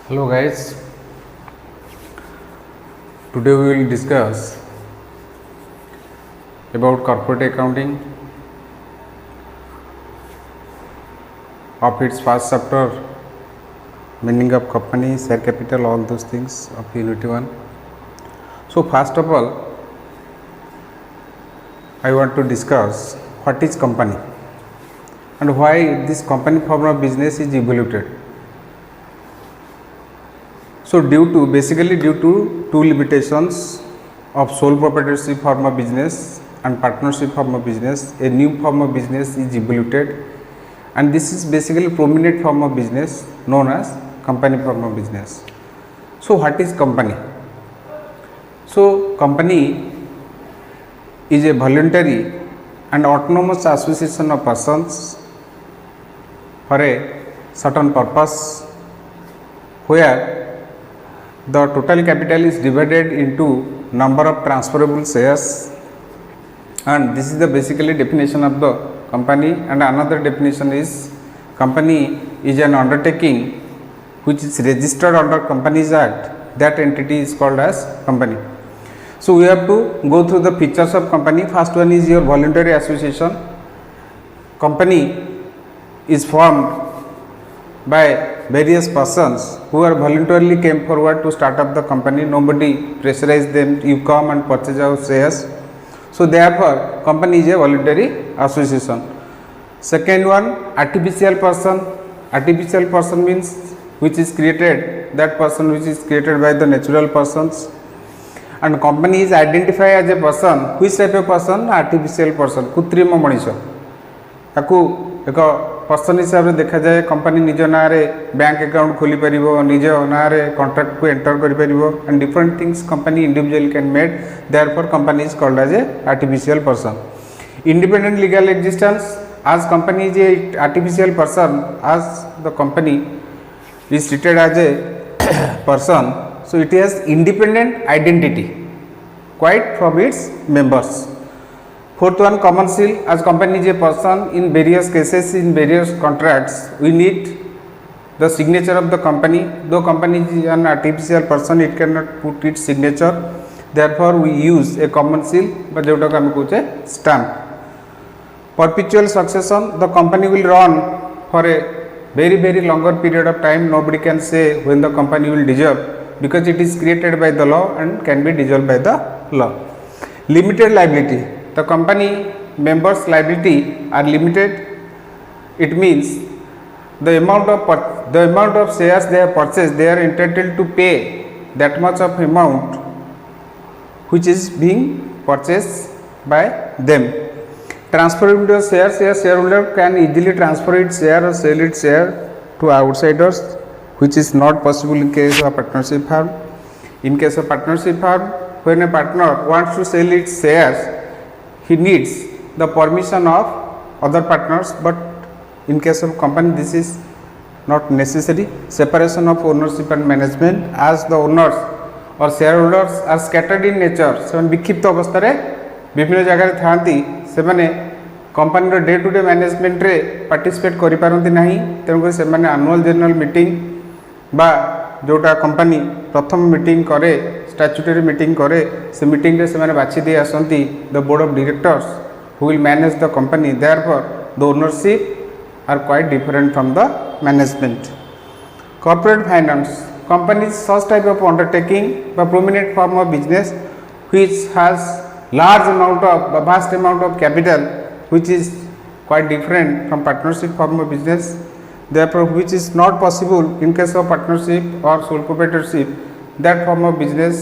Hello guys, today we will discuss about corporate accounting of its first chapter, meaning of company, share capital, all those things of Unity 1. So first of all, I want to discuss what is company and why this company form of business is evaluated. So basically due to two limitations of sole proprietorship form of business and partnership form of business, a new form of business is evaluated, and this is basically prominent form of business known as company form of business. So what is company? So company is a voluntary and autonomous association of persons for a certain purpose, where the total capital is divided into number of transferable shares, and this is the basically definition of the company. And another definition is company is an undertaking which is registered under Companies Act. That entity is called as company. So we have to go through the features of company. First one is your voluntary association. Company is formed by various persons who are voluntarily came forward to start up the company. Nobody pressurized them, you come and purchase our shares. So therefore company is a voluntary association. Second one, artificial person. Artificial person means which is created, that person which is created by the natural persons. And company is identified as a person. Which type of person? Artificial person, कृत्रिम मनीष ताकू एक person हिसाब से देखा जाए. Company निज ना bank account खोली पार, निज ना कॉन्ट्रैक्ट को एंटर कर पार, and different things company individual can made. Therefore company is called as a artificial person. Independent legal existence. आज company is a artificial person, आज the company is treated as a person. So it has independent identity quite from its members. Fourth one, common seal. As company is a person, in various cases, in various contracts, we need the signature of the company. Though company is an artificial person, it cannot put its signature. Therefore, we use a common seal, but जोटा को हम कहते हैं stamp. Perpetual succession. The company will run for a very longer period of time. Nobody can say when the company will dissolve, because it is created by the law and can be dissolved by the law. Limited liability. The company members' liability are limited. It means the amount of shares they have purchased, they are entitled to pay that much of amount which is being purchased by them. Transferability of shares. A shareholder can easily transfer its share or sell its share to outsiders, which is not possible in case of partnership firm. In case of partnership firm, when a partner wants to sell its shares, he needs the permission of other partners, but in case of company this is not necessary. Separation of ownership and management. As the owners or shareholders are scattered in nature, से विक्षिप्त अवस्था रे विभिन्न जगह थांती, से माने company रो डे टू डे मैनेजमेंट रे पार्टिसिपेट करि पारंती नाही. तेणुकर से माने एनुअल जनरल मीटिंग बा जोटा कंपनी प्रथम मीटिंग करे, स्टैट्यूटरी मीटिंग करे, से मीटिंग रे से माने बाछि दे आसंती the board of directors who will manage the company. Therefore the ownership are quite different from the management. Corporate finance. Company is such type of undertaking बा prominent form of business which has large amount of vast amount of capital which is quite different from partnership form of business. Therefore, which is not possible in case of partnership or sole proprietorship. That form of business,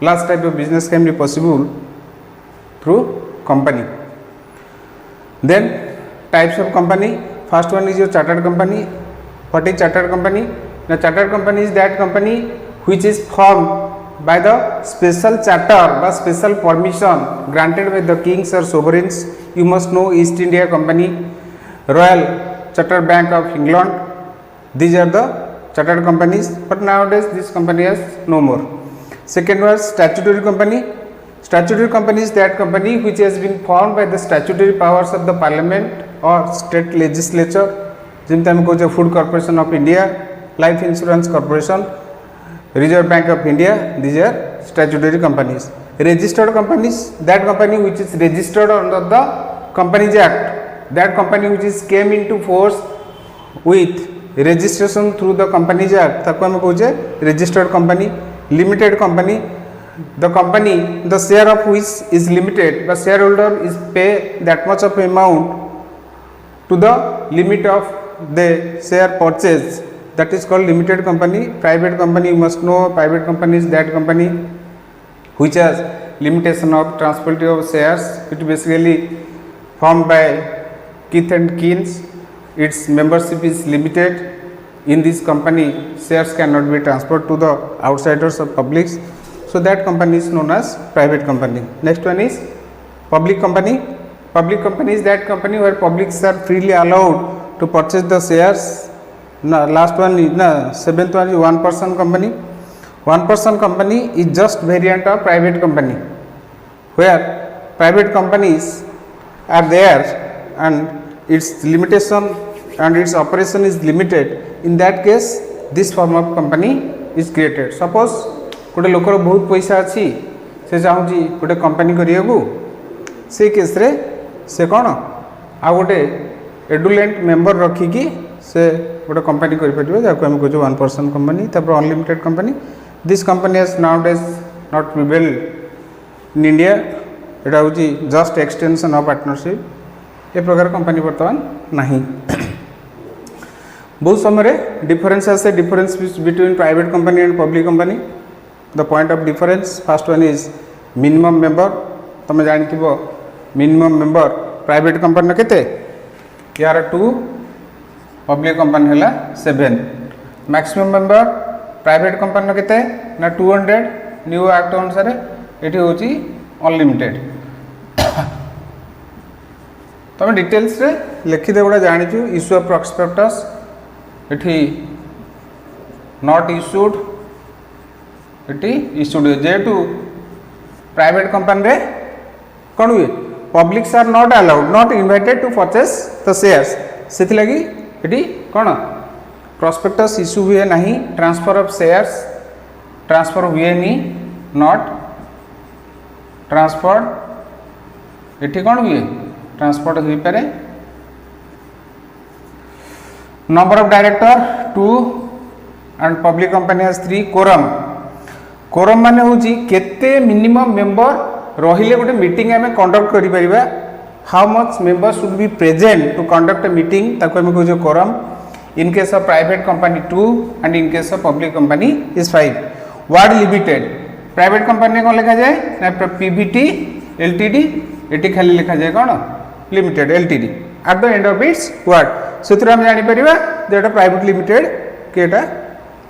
last type of business can be possible through company. Then types of company. First one is your chartered company. What is chartered company? Now chartered company is that company which is formed by the special charter by special permission granted by the kings or sovereigns. You must know East India Company, Royal Chartered Bank of England. These are the chartered companies, but nowadays this company has no more. Second was statutory company. Statutory company is that company which has been formed by the statutory powers of the parliament or state legislature. जमी आम कहे food corporation of India, Life Insurance Corporation, Reserve Bank of India, these are statutory companies. Registered companies, that company which is registered under the Companies Act, that company which is came into force with registration through the Companies Act, ताको हम कहे registered company. Limited company, the company, the share of which is limited, the shareholder is pay that much of amount to the limit of the share purchase, that is called limited company. Private company, you must know, private company is that company which has limitation of transferability of shares. It basically formed by kith and kins. Its membership is limited. In this company, shares cannot be transferred to the outsiders or publics. So that company is known as private company. Next one is public company. Public company is that company where publics are freely allowed to purchase the shares. Last one is seventh one is one person company. One person company is just variant of private company, where private companies are there and its limitation and its operation is limited. In that case, this form of company is created. Suppose गोटे लोकर बहुत पैसा अच्छी से चाहूँगी गोटे company करिया से case रे से कौन आ गोटे एडुलेंट मेंबर रखिकी से गोटे कंपनी करें जहाँ आम कहे वन पर्सन कंपनी तापर unlimited company. This company has now days not prevail in India. एटा हूँ जस्ट एक्सटेंशन ऑफ पार्टनरशिप. ए प्रकार कंपनी बर्तमान नहीं. बहुत समय डिफरेंस आसे difference between private company and public company. The point of difference first one is minimum member. तुम जानथिबो minimum member private company केते यार 2, पब्लिक कंपनी हैला 7. मैक्सिमम मेंबर प्राइवेट कंपनी केते ना 200. न्यू एक्ट अनुसार एठी होची अनलिमिटेड. तुम डिटेल्स रे लिखिदे गुड़ा जानिछु. इश्यू ऑफ प्रॉस्पेक्टस एठी नॉट इश्यूड एटी इश्यूड जेहेतु प्राइवेट कंपनी रे कौन हुए publics are not allowed not invited to purchase the shares. से लगी एटी कौन प्रॉस्पेक्टस इश्यू हुए नहीं. ट्रांसफर ऑफ शेयर्स ट्रांसफर हुए नहीं. नॉट ट्रांसफर एटी कौन हुए ट्रांसफर हो पारे. Number of director 2 and public company has 3. Quorum माने होची केते मिनिमम मेंबर रहिले गोटे मीटिंग आमे कंडक्ट करि परिबा. How much member should be present to conduct a meeting ताको हम कहू quorum. In case of private company 2 and in case of public company is 5. Word limited private company कौन लिखा जाए ना पीवीटी एलटीडी. एटी खाली लिखा जाए कौन limited LTD at the end of its word. से आम जापर जो प्राइवेट लिमिटेड कि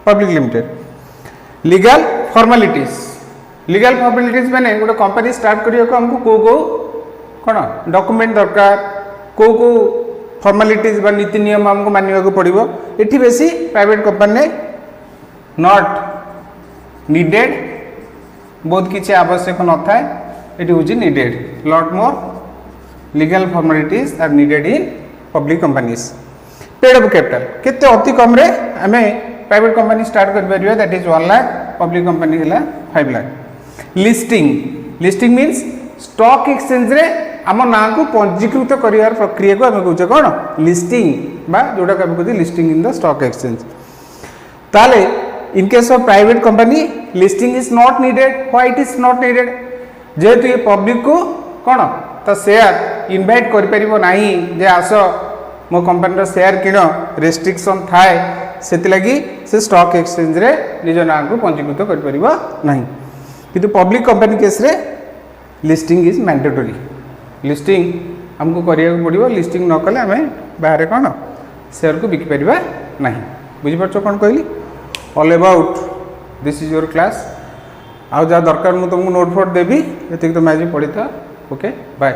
पब्लिक लिमिटेड. लीगल फॉर्मालिटीज माने गोटे कंपनी स्टार्ट करने को हमको कौ कौन डॉक्यूमेंट दरकार कौ फॉर्मालिटीज बा नीति नियम हमको मानवा पड़ो. ये बेसी प्राइवेट कंपनी नॉट नीडेड बहुत किसी आवश्यक न था. ये हूँ needed. Lot more legal formalities are needed in public companies. Paid up capital केते अति कम रे आमे प्राइवेट कंपनी स्टार्ट कर परिबा that is 1 lakh. Public company हैला 5 lakh. Listing means stock exchange रे आम ना को पंजीकृत करियार प्रक्रिया को आमे कहूचे कौन लिस्टिंग बा जोटा आमे कहते listing in the stock exchange. ताले in case of private company listing is not needed. Why it is not needed जेहेतु ये पब्लिक को कौन तो शेयर इनवाइट कर नहीं जे आस मो कंपनी शेयर किण रेस्ट्रिक्शन थाए से लगी से स्टॉक एक्सचेंज रे निज ना को पंजीकृत कर नहीं. किंतु पब्लिक कंपनी केस रे लिस्टिंग इज मैंडेटरी. लिस्टिंग हमको करिया पड़ो. लिस्टिंग न कले आम बाहर कौन शेयर को बिकिपर नहीं. बुझीपार कौन कहली all about this is your class. आउ जहाँ दरकार मुझे तुमको नोट फोट देवी ये तुम आज पढ़ी था. Okay bye.